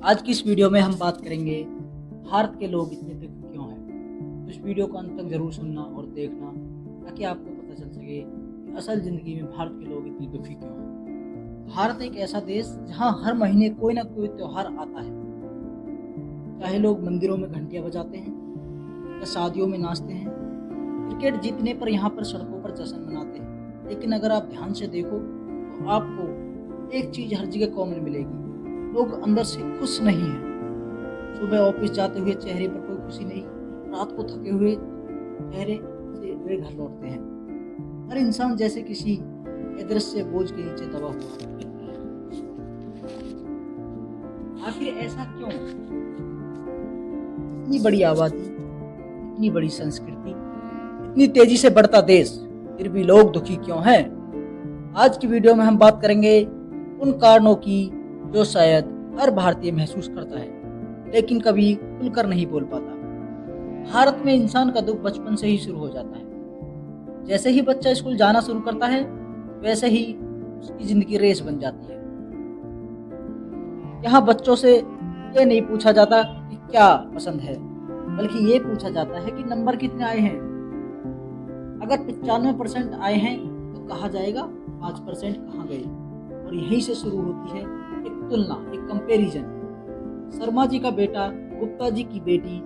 आज की इस वीडियो में हम बात करेंगे भारत के लोग इतने दुखी क्यों हैं। तो इस वीडियो को अंत तक जरूर सुनना और देखना ताकि आपको पता चल सके कि असल ज़िंदगी में भारत के लोग इतने दुखी क्यों हैं। भारत एक ऐसा देश जहां हर महीने कोई ना कोई त्यौहार आता है। चाहे लोग मंदिरों में घंटियां बजाते हैं या शादियों में नाचते हैं, क्रिकेट जीतने पर यहाँ पर सड़कों पर जश्न मनाते हैं। लेकिन अगर आप ध्यान से देखो तो आपको एक चीज़ हर जगह कॉमन मिलेगी, लोग अंदर से खुश नहीं हैं। सुबह ऑफिस जाते हुए चेहरे पर कोई खुशी नहीं, रात को थके हुए चेहरे से वे घर लौटते हैं। हर इंसान जैसे किसी अदृश्य बोझ के नीचे दबा हुआ है। आखिर ऐसा क्यों? इतनी बड़ी आबादी, इतनी बड़ी संस्कृति, इतनी तेजी से बढ़ता देश, फिर भी लोग दुखी क्यों हैं? आज की वीडियो में हम बात करेंगे उन कारणों की जो शायद हर भारतीय महसूस करता है लेकिन कभी खुलकर नहीं बोल पाता। भारत में इंसान का दुख बचपन से ही शुरू हो जाता है। जैसे ही बच्चा स्कूल जाना शुरू करता है वैसे ही उसकी जिंदगी रेस बन जाती है। यहाँ बच्चों से ये नहीं पूछा जाता कि क्या पसंद है, बल्कि ये पूछा जाता है कि नंबर कितने आए हैं। अगर 95% आए हैं तो कहा जाएगा 5% कहाँ गए। और यहीं से शुरू होती है एक तुलना, एक कंपैरिजन। शर्मा जी का बेटा, गुप्ता जी की बेटी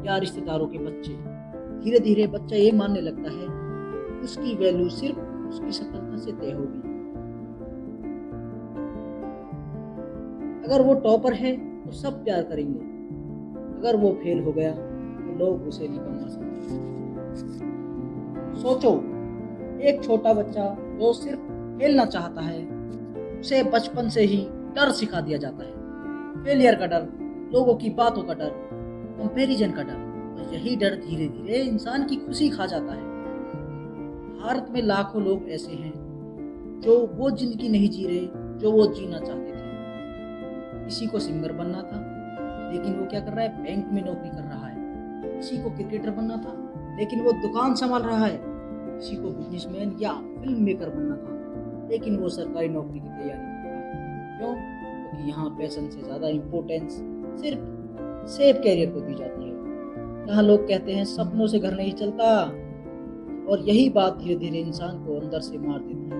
या रिश्तेदारों के बच्चे। धीरे धीरे बच्चा ये मानने लगता है कि उसकी वैल्यू सिर्फ उसकी सफलता से तय होगी। अगर वो टॉपर है तो सब प्यार करेंगे, अगर वो फेल हो गया तो लोग उसे निकम्मा समझेंगे। सोचो, एक छोटा बच्चा जो सिर्फ खेलना चाहता है, उसे बचपन से ही डर सिखा दिया जाता है। फेलियर का डर, लोगों की बातों का डर, कंपैरिजन का डर। और यही डर धीरे धीरे इंसान की खुशी खा जाता है। भारत में लाखों लोग ऐसे हैं जो वो जिंदगी नहीं जी रहे जो वो जीना चाहते थे। किसी को सिंगर बनना था लेकिन वो क्या कर रहा है, बैंक में नौकरी कर रहा है। किसी को क्रिकेटर बनना था लेकिन वो दुकान संभाल रहा है। किसी को बिजनेसमैन या फिल्म मेकर बनना था लेकिन वो सरकारी नौकरी की तैयारी कर रहा है। क्यों? क्योंकि यहाँ पैशन से ज़्यादा इम्पोर्टेंस सिर्फ सेफ कैरियर को दी जाती है। यहाँ लोग कहते हैं सपनों से घर नहीं चलता। और यही बात धीरे धीरे इंसान को अंदर से मार देती है।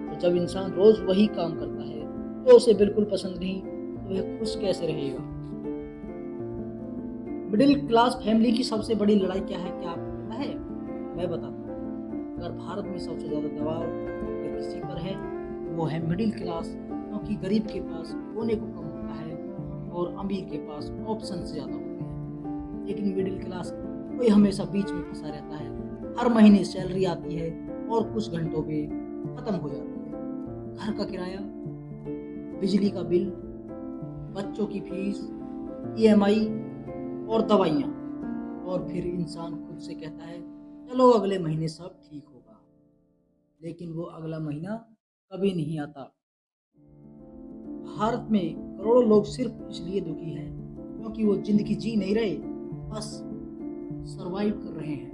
तो जब इंसान रोज वही काम करता है तो उसे बिल्कुल पसंद नहीं तो वह खुश कैसे रहेगा? मिडिल क्लास फैमिली की सबसे बड़ी लड़ाई क्या है, क्या आपको पता है? मैं बताता हूँ। अगर भारत में सबसे ज़्यादा दबाव अगर किसी पर है वो है मिडिल क्लास, क्योंकि गरीब के पास होने को कम होता है और अमीर के पास ऑप्शन ज़्यादा होते हैं। लेकिन मिडिल क्लास कोई हमेशा बीच में फंसा रहता है। हर महीने सैलरी आती है और कुछ घंटों में ख़त्म हो जाती है। घर का किराया, बिजली का बिल, बच्चों की फीस, ईएमआई और दवाइयाँ। और फिर इंसान खुद से कहता है चलो अगले महीने सब ठीक होगा, लेकिन वो अगला महीना कभी नहीं आता। भारत में करोड़ों लोग सिर्फ इसलिए दुखी हैं क्योंकि वो जिंदगी जी नहीं रहे, बस सरवाइव कर रहे हैं।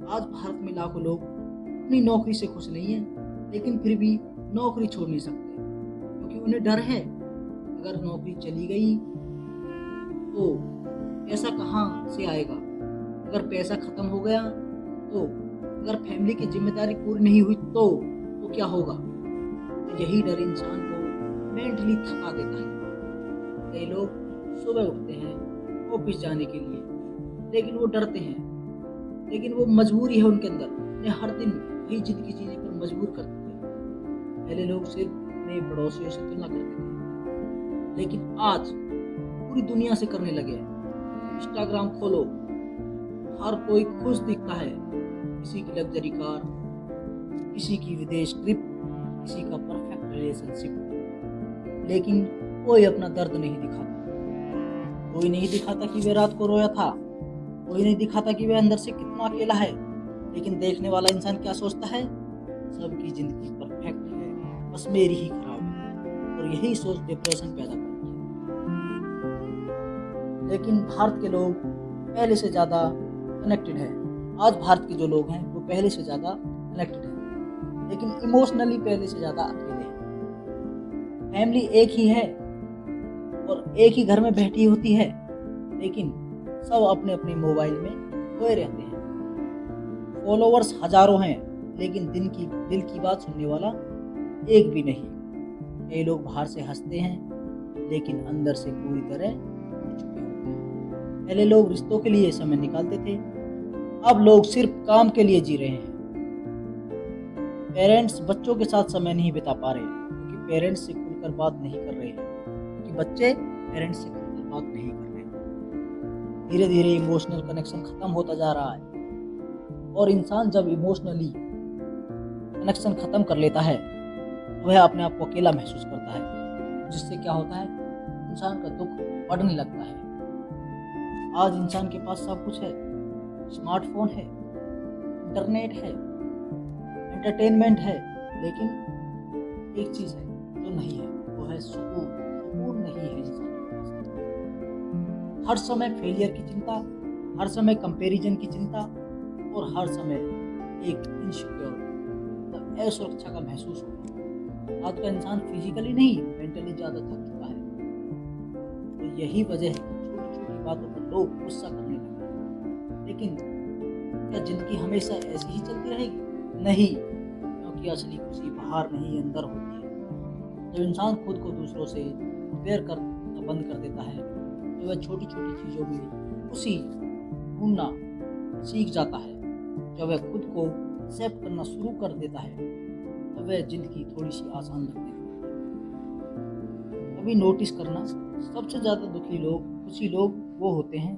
आज भारत में लाखों लोग अपनी नौकरी से खुश नहीं हैं, लेकिन फिर भी नौकरी छोड़ नहीं सकते क्योंकि उन्हें डर है अगर नौकरी चली गई तो पैसा कहाँ से आएगा, अगर पैसा खत्म हो गया तो, अगर फैमिली की जिम्मेदारी पूरी नहीं हुई तो क्या होगा? तो यही डर इंसान को मेंटली थका देता है। कई लोग सुबह उठते हैं ऑफिस जाने के लिए, लेकिन वो डरते हैं, लेकिन वो मजबूरी है उनके अंदर। उन्हें हर दिन वही जिंदगी जीने पर मजबूर करते थे। पहले लोग सिर्फ अपने पड़ोसियों से तुलना करते थे, लेकिन आज पूरी दुनिया से करने लगे हैं। इंस्टाग्राम खोलो, हर कोई खुश दिखता है। किसी की लग्जरी कार, किसी की विदेश ट्रिप, किसी का परफेक्ट रिलेशनशिप, लेकिन कोई अपना दर्द नहीं दिखाता। कोई नहीं दिखाता कि वह रात को रोया था, कोई नहीं दिखाता कि वह अंदर से कितना अकेला है। लेकिन देखने वाला इंसान क्या सोचता है? सबकी जिंदगी परफेक्ट है, बस मेरी ही खराब है। और यही सोच डिप्रेशन पैदा करती है। लेकिन भारत के लोग पहले से ज़्यादा कनेक्टेड है। आज भारत के जो लोग हैं वो पहले से ज़्यादा कनेक्टेड है, लेकिन इमोशनली पहले से ज़्यादा अकेले हैं। फैमिली एक ही है और एक ही घर में बैठी होती है, लेकिन सब अपने अपने मोबाइल में खोए रहते हैं। फॉलोवर्स हजारों हैं, लेकिन दिल की बात सुनने वाला एक भी नहीं। कई लोग बाहर से हंसते हैं, लेकिन अंदर से पूरी तरह टूट चुके होते हैं। पहले लोग रिश्तों के लिए समय निकालते थे, अब लोग सिर्फ काम के लिए जी रहे हैं। पेरेंट्स बच्चों के साथ समय नहीं बिता पा रहे, क्योंकि पेरेंट्स से खुलकर बात नहीं कर रहे हैं, क्योंकि बच्चे पेरेंट्स से खुलकर बात नहीं कर रहे हैं। धीरे धीरे इमोशनल कनेक्शन खत्म होता जा रहा है, और इंसान जब इमोशनली कनेक्शन खत्म कर लेता है, तो वह अपने आप को अकेला महसूस करता है, जिससे क्या होता है, इंसान का दुख बढ़ने लगता है। आज इंसान के पास सब कुछ है, स्मार्टफोन है, इंटरनेट है, एंटरटेनमेंट है, लेकिन एक चीज है जो नहीं है, वो है सुकून। सुकून नहीं है इंसान के पास। हर समय फेलियर की चिंता, हर समय कंपैरिजन की चिंता, और हर समय एक इनसिक्योर मतलब असुरक्षा का महसूस होता है। आज का इंसान फिजिकली नहीं, मेंटली ज्यादा थक चुका है। तो यही वजह है कि छोटी छोटी बातों पर लोग गुस्सा करने लगे हैं। लेकिन क्या जिंदगी हमेशा ऐसी ही चलती रहेगी? नहीं, क्योंकि असली खुशी बाहर नहीं, अंदर होती है। जब इंसान खुद को दूसरों से कंपेयर करना बंद कर देता है, तो वह छोटी छोटी चीजों में खुशी ढूंढना सीख जाता है। जब वह खुद को एक्सेप्ट करना शुरू कर देता है, तब वह जिंदगी थोड़ी सी आसान लगने लगती है। कभी नोटिस करना, सबसे ज्यादा दुखी लोग, खुशी लोग वो होते हैं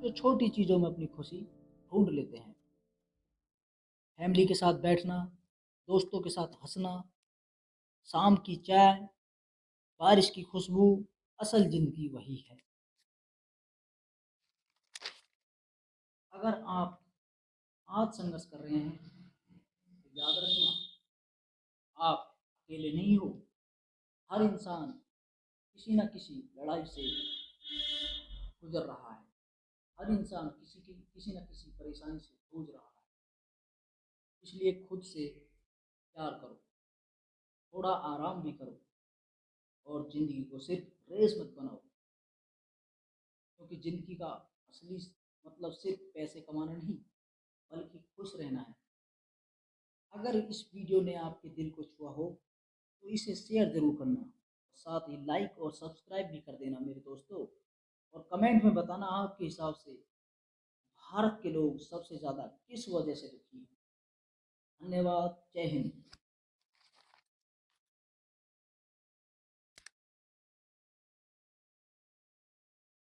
जो छोटी चीजों में अपनी खुशी ढूंढ लेते हैं। फैमिली के साथ बैठना, दोस्तों के साथ हंसना, शाम की चाय, बारिश की खुशबू, असल जिंदगी वही है। अगर आप आज संघर्ष कर रहे हैं, तो याद रखना, आप अकेले नहीं हो। हर इंसान किसी न किसी लड़ाई से गुजर रहा है। हर इंसान किसी न किसी परेशानी से जूझ रहा है। इसलिए खुद से प्यार करो, थोड़ा आराम भी करो, और जिंदगी को सिर्फ रेस मत बनाओ, क्योंकि जिंदगी का असली मतलब सिर्फ पैसे कमाना नहीं, बल्कि खुश रहना है। अगर इस वीडियो ने आपके दिल को छुआ हो, तो इसे शेयर जरूर करना, साथ ही लाइक और सब्सक्राइब भी कर देना मेरे दोस्तों। और कमेंट में बताना आपके हिसाब से भारत के लोग सबसे ज़्यादा किस वजह से दुखी हैं। धन्यवाद। जय हिंद।